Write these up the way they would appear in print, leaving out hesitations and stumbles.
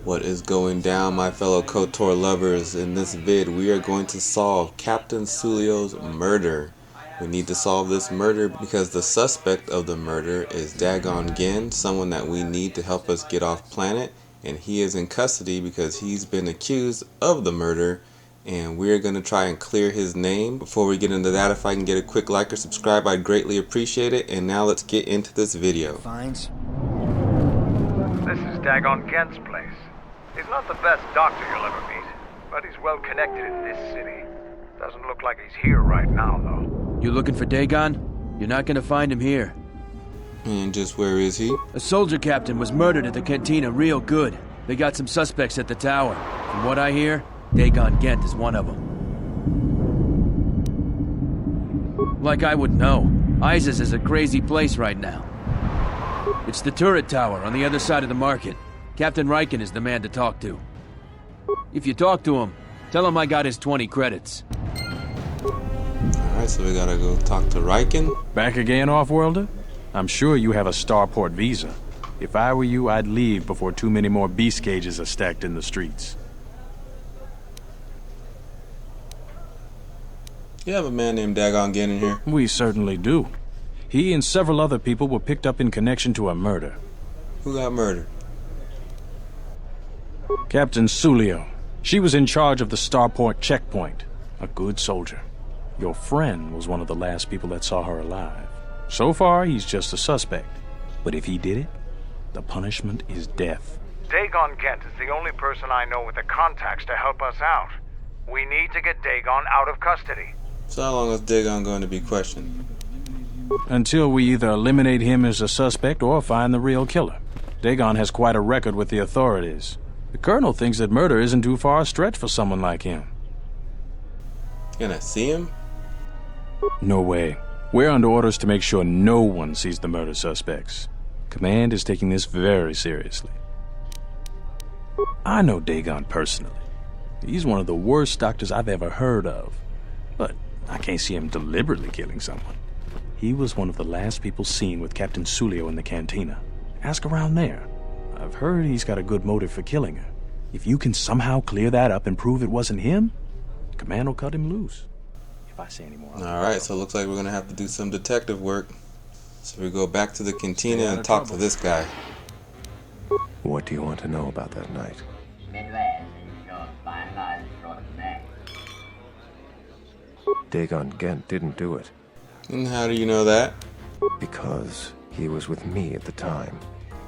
What is going down, my fellow Kotor lovers? In this vid, we are going to solve Captain Sulio's murder. We need to solve this murder because the suspect of the murder is Dagon Ghent, someone that we need to help us get off planet, and he is in custody because he's been accused of the murder, and we're going to try and clear his name. Before we get into that, if I can get a quick like or subscribe, I'd greatly appreciate it. And now let's get into this video. Fines. This is Dagon Ghent's place. He's not the best doctor you'll ever meet, but he's well connected in this city. Doesn't look like he's here right now, though. You looking for Dagon? You're not gonna find him here. And just where is he? A soldier captain was murdered at the Cantina real good. They got some suspects at the tower. From what I hear, Dagon Ghent is one of them. Like I would know. Isis is a crazy place right now. It's the turret tower on the other side of the market. Captain Riken is the man to talk to. If you talk to him, tell him I got his 20 credits. Alright, so we gotta go talk to Riken. Back again, Off-Worlder? I'm sure you have a starport visa. If I were you, I'd leave before too many more beast cages are stacked in the streets. You have a man named Dagon Ghent in here? We certainly do. He and several other people were picked up in connection to a murder. Who got murdered? Captain Sulio. She was in charge of the starport checkpoint. A good soldier. Your friend was one of the last people that saw her alive. So far, he's just a suspect. But if he did it, the punishment is death. Dagon Ghent is the only person I know with the contacts to help us out. We need to get Dagon out of custody. So how long is Dagon going to be questioned? Until we either eliminate him as a suspect or find the real killer. Dagon has quite a record with the authorities. The Colonel thinks that murder isn't too far a stretch for someone like him. Can I see him? No way. We're under orders to make sure no one sees the murder suspects. Command is taking this very seriously. I know Dagon personally. He's one of the worst doctors I've ever heard of. But I can't see him deliberately killing someone. He was one of the last people seen with Captain Sulio in the Cantina. Ask around there. I've heard he's got a good motive for killing her. If you can somehow clear that up and prove it wasn't him, Command will cut him loose. If I say any more... Alright, so it looks like we're going to have to do some detective work. So we go back to the Cantina and talk to this guy. What do you want to know about that night? Dagon Ghent didn't do it. And how do you know that? Because he was with me at the time.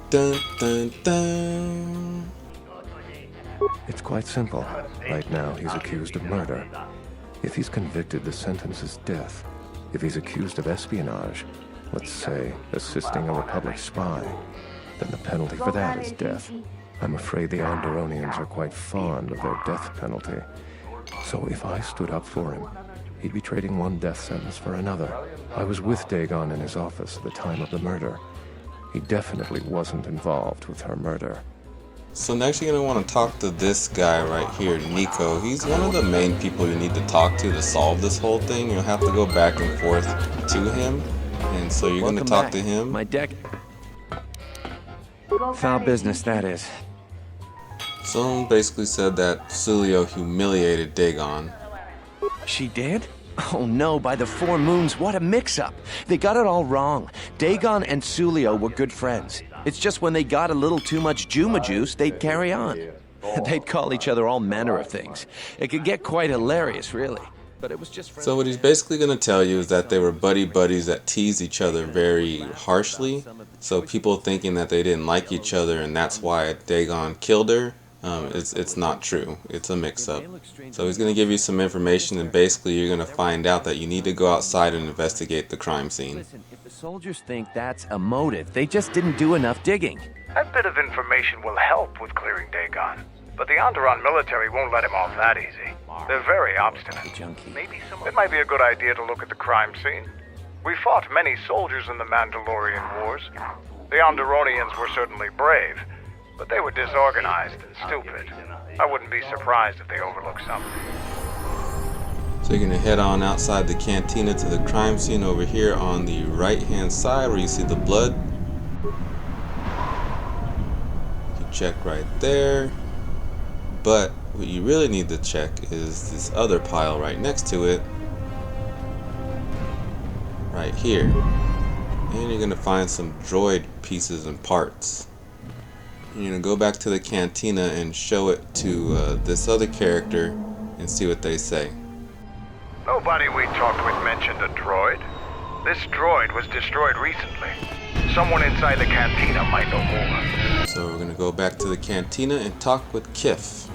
Dun, dun, dun. It's quite simple. Right now, he's accused of murder. If he's convicted, the sentence is death. If he's accused of espionage, let's say assisting a Republic spy, then the penalty for that is death. I'm afraid the Onderonians are quite fond of their death penalty. So if I stood up for him, he'd be trading one death sentence for another. I was with Dagon in his office at the time of the murder. He definitely wasn't involved with her murder. So next you're going to want to talk to this guy right here, Nico. He's one of the main people you need to talk to solve this whole thing. You'll have to go back and forth to him. And so you're going to talk to him. My deck. Foul business, that is. Someone basically said that Sullio humiliated Dagon. She did? Oh no, by the four moons, what a mix-up. They got it all wrong. Dagon and Sullio were good friends. It's just when they got a little too much Juma juice, they'd carry on. They'd call each other all manner of things. It could get quite hilarious, really. But it was just friends. So what he's basically going to tell you is that they were buddies that teased each other very harshly. So people thinking that they didn't like each other and that's why Dagon killed her. It's not true. It's a mix-up. So he's going to give you some information, and basically you're going to find out that you need to go outside and investigate the crime scene. Listen, if the soldiers think that's a motive, they just didn't do enough digging. That bit of information will help with clearing Dagon, but the Onderon military won't let him off that easy. They're very obstinate. It might be a good idea to look at the crime scene. We fought many soldiers in the Mandalorian Wars. The Onderonians were certainly brave, but they were disorganized and stupid. I wouldn't be surprised if they overlooked something. So you're going to head on outside the Cantina to the crime scene over here on the right hand side where you see the blood. You can check right there. But what you really need to check is this other pile right next to it, right here. And you're gonna find some droid pieces and parts. You're gonna go back to the cantina and show it to this other character and see what they say. Nobody we talked with mentioned a droid. This droid was destroyed recently. Someone inside the cantina might know more. So we're gonna go back to the cantina and talk with Kiph.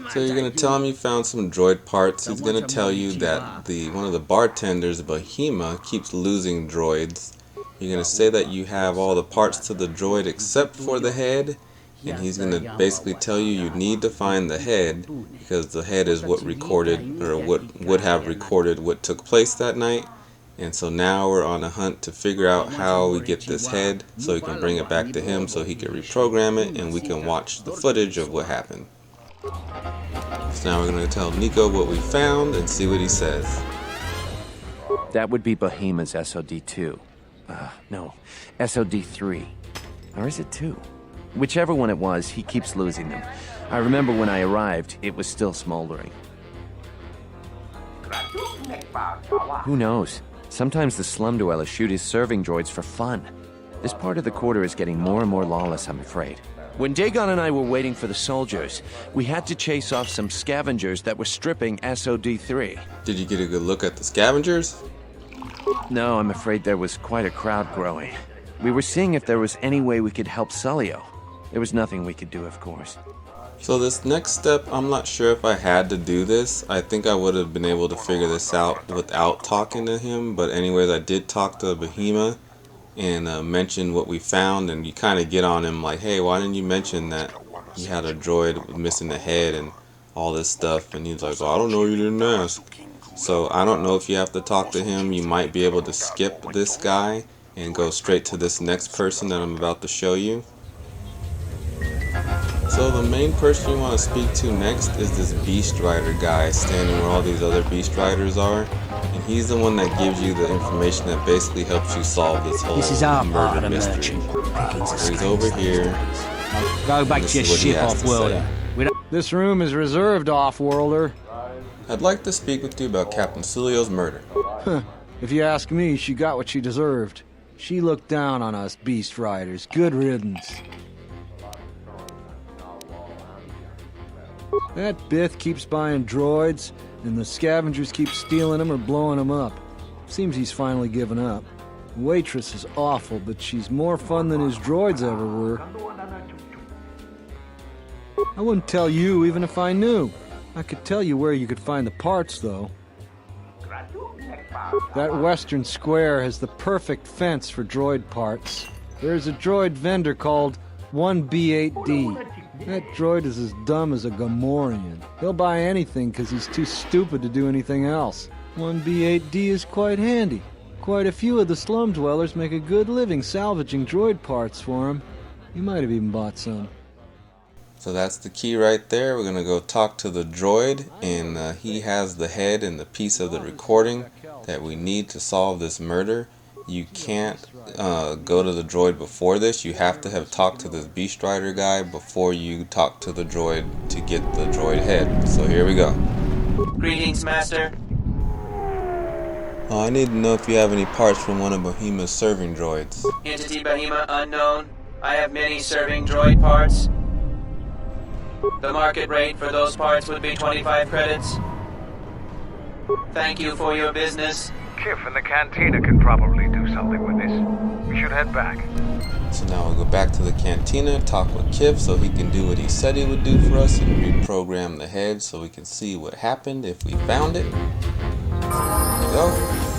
So you're gonna tell him you found some droid parts. He's gonna tell you that one of the bartenders, Bahima, keeps losing droids. You're gonna say that you have all the parts to the droid except for the head, and he's gonna basically tell you you need to find the head because the head is what recorded, or what would have recorded what took place that night. And so now we're on a hunt to figure out how we get this head so we can bring it back to him so he can reprogram it and we can watch the footage of what happened. So now we're going to tell Nico what we found and see what he says. That would be Bahima's SOD-2. No, SOD-3. Or is it 2? Whichever one it was, he keeps losing them. I remember when I arrived, it was still smoldering. Who knows? Sometimes the slum dwellers shoot his serving droids for fun. This part of the quarter is getting more and more lawless, I'm afraid. When Dagon and I were waiting for the soldiers, we had to chase off some scavengers that were stripping SOD-3. Did you get a good look at the scavengers? No, I'm afraid there was quite a crowd growing. We were seeing if there was any way we could help Sullio. There was nothing we could do, of course. So this next step, I'm not sure if I had to do this. I think I would have been able to figure this out without talking to him. But anyways, I did talk to Bahima and mention what we found, and you kind of get on him like, hey, why didn't you mention that you had a droid missing the head and all this stuff? And he's like, oh, I don't know, you didn't ask. So I don't know if you have to talk to him. You might be able to skip this guy and go straight to this next person that I'm about to show you. So the main person you want to speak to next is this Beast Rider guy standing where all these other Beast Riders are, and he's the one that gives you the information that basically helps you solve this whole murder mystery. So he's over here. Go back to your ship, off-worlder. This room is reserved, off-worlder. I'd like to speak with you about Captain Sulio's murder. If you ask me, she got what she deserved. She looked down on us Beast Riders. Good riddance. That Bith keeps buying droids, and the scavengers keep stealing them or blowing them up. Seems he's finally given up. The waitress is awful, but she's more fun than his droids ever were. I wouldn't tell you even if I knew. I could tell you where you could find the parts, though. That western square has the perfect fence for droid parts. There's a droid vendor called 1B8D. That droid is as dumb as a Gamorrean. He'll buy anything because he's too stupid to do anything else. 1B8D is quite handy. Quite a few of the slum dwellers make a good living salvaging droid parts for him. You might have even bought some. So that's the key right there. We're going to go talk to the droid, and he has the head and the piece of the recording that we need to solve this murder. You can't go to the droid before this. You have to have talked to this Beast Rider guy before you talk to the droid to get the droid head. So here we go. Greetings, Master. I need to know if you have any parts from one of Bahima's serving droids. Entity Bahima unknown. I have many serving droid parts. The market rate for those parts would be 25 credits. Thank you for your business. Kiph in the cantina can probably do something with this. We should head back. So now we'll go back to the cantina, talk with Kiph so he can do what he said he would do for us and reprogram the head so we can see what happened if we found it. There we go.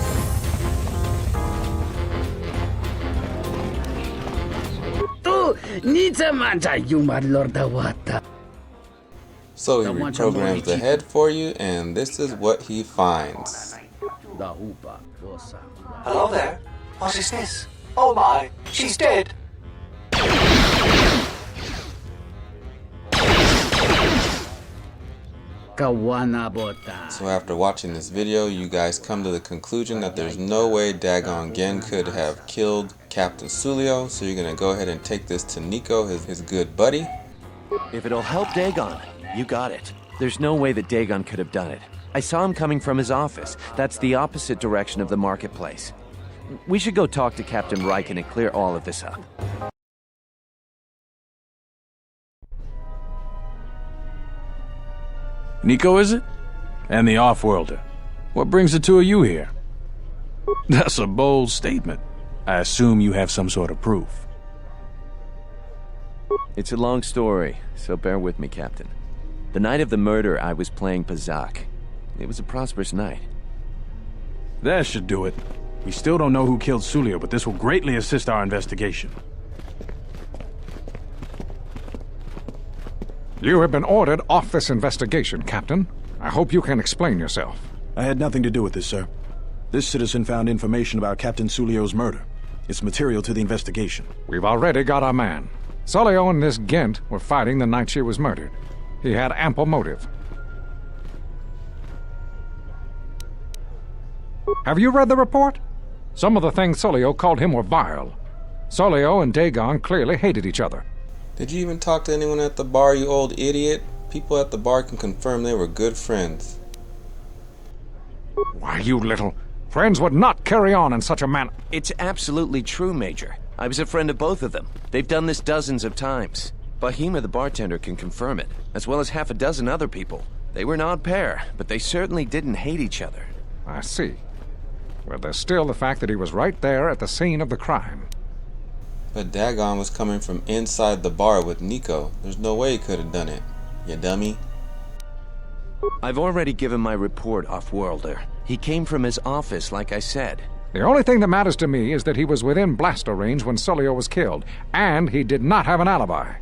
So he reprograms the head for you, and this is what he finds. Hello there. What is this? Oh my, she's dead. So after watching this video, you guys come to the conclusion that there's no way Dagon Ghent could have killed Captain Sulio. So you're going to go ahead and take this to Nico, his good buddy. If it'll help Dagon, you got it. There's no way that Dagon could have done it. I saw him coming from his office. That's the opposite direction of the marketplace. We should go talk to Captain Riken and clear all of this up. Nico, is it? And the off-worlder. What brings the two of you here? That's a bold statement. I assume you have some sort of proof. It's a long story, so bear with me, Captain. The night of the murder, I was playing Pazak. It was a prosperous night. That should do it. We still don't know who killed Sullio, but this will greatly assist our investigation. You have been ordered off this investigation, Captain. I hope you can explain yourself. I had nothing to do with this, sir. This citizen found information about Captain Sulio's murder. It's material to the investigation. We've already got our man. Sullio and this Ghent were fighting the night she was murdered. He had ample motive. Have you read the report? Some of the things Sullio called him were vile. Sullio and Dagon clearly hated each other. Did you even talk to anyone at the bar, you old idiot? People at the bar can confirm they were good friends. Why, you little... Friends would not carry on in such a manner. It's absolutely true, Major. I was a friend of both of them. They've done this dozens of times. Bahima the bartender can confirm it, as well as half a dozen other people. They were an odd pair, but they certainly didn't hate each other. I see. Well, there's still the fact that he was right there at the scene of the crime. But Dagon was coming from inside the bar with Nico. There's no way he could have done it. You dummy. I've already given my report, Off-Worlder. He came from his office, like I said. The only thing that matters to me is that he was within blaster range when Sullio was killed, and he did not have an alibi.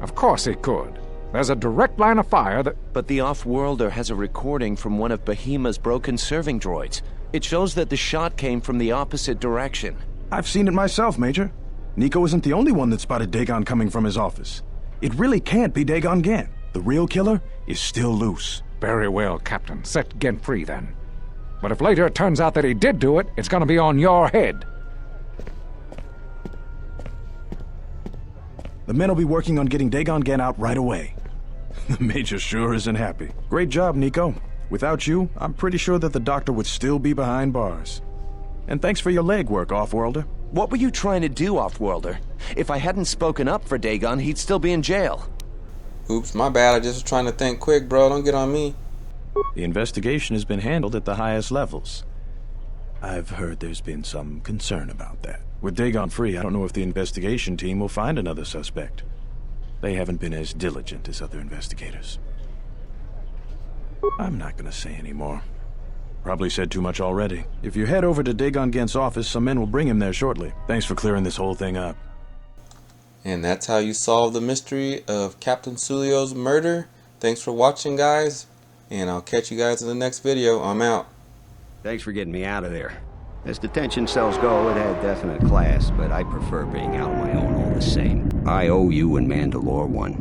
Of course he could. There's a direct line of fire that... But the Off-Worlder has a recording from one of Bahima's broken serving droids. It shows that the shot came from the opposite direction. I've seen it myself, Major. Nico isn't the only one that spotted Dagon coming from his office. It really can't be Dagon Ghent. The real killer is still loose. Very well, Captain. Set Ghent free, then. But if later it turns out that he did do it, it's gonna be on your head. The men will be working on getting Dagon Ghent out right away. The Major sure isn't happy. Great job, Nico. Without you, I'm pretty sure that the Doctor would still be behind bars. And thanks for your legwork, Off-Worlder. What were you trying to do, Off-Worlder? If I hadn't spoken up for Dagon, he'd still be in jail. Oops, my bad. I just was trying to think quick, bro. Don't get on me. The investigation has been handled at the highest levels. I've heard there's been some concern about that. With Dagon free, I don't know if the investigation team will find another suspect. They haven't been as diligent as other investigators. I'm not gonna say any more. Probably said too much already. If you head over to Dagon Ghent's office, some men will bring him there shortly. Thanks for clearing this whole thing up. And that's how you solve the mystery of Captain Sulio's murder. Thanks for watching, guys. And I'll catch you guys in the next video. I'm out. Thanks for getting me out of there. As detention cells go, it had definite class, but I prefer being out on my own all the same. I owe you and Mandalore one.